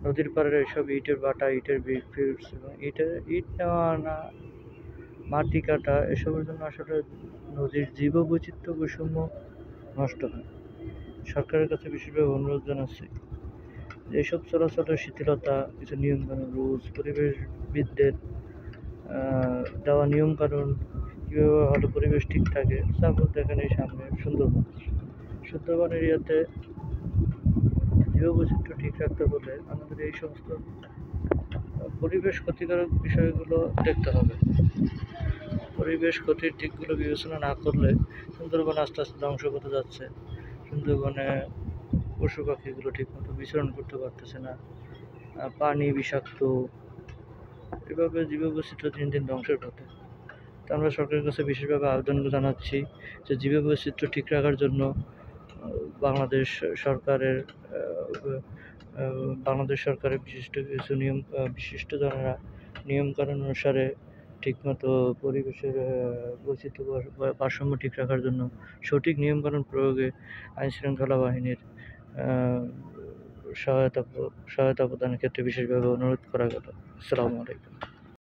নদীর পাড়ের এসব ইটের ভাটা, ইটের ব্রিকফিল্ডস এবং ইট নেওয়া আনা, মাটি কাটা এসবের জন্য আসলে নদীর জীববৈচিত্র্য বৈষম্য নষ্ট হয়। সরকারের কাছে বিশেষভাবে অনুরোধ জানাচ্ছি যে এসব চলাচলের শিথিলতা, কিছু নিয়মকানুন, রুলস, পরিবেশবিদদের দেওয়া নিয়মকানুন কীভাবে হলে পরিবেশ ঠিক থাকে। সাপোজ দেখেন এই সামনে সুন্দরবন এরিয়াতে জীববৈচিত্র্য ঠিক রাখতে হলে আমাদের এই সমস্ত পরিবেশ ক্ষতিকারক বিষয়গুলো দেখতে হবে। পরিবেশ ক্ষতির দিকগুলো বিবেচনা না করলে সুন্দরবন আস্তে আস্তে ধ্বংস হতে যাচ্ছে। সুন্দরবনে পশু পাখিগুলো ঠিকমতো বিচরণ করতে পারতেছে না, পানি বিষাক্ত, এভাবে জীববৈচিত্র্য দিন দিন ধ্বংসের পথে। তো আমরা সরকারের কাছে বিশেষভাবে আবেদন জানাচ্ছি যে জীববৈচিত্র্য ঠিক রাখার জন্য বাংলাদেশ সরকারের বিশিষ্ট কিছু বিশিষ্টজনেরা নিয়মকানুন অনুসারে ঠিকমতো পরিবেশের বৈচিত্র্য ভারসাম্য ঠিক রাখার জন্য সঠিক নিয়মকানুন প্রয়োগে আইনশৃঙ্খলা বাহিনীর সহায়তা প্রদানের ক্ষেত্রে বিশেষভাবে অনুরোধ করা গেল। আসসালামু আলাইকুম।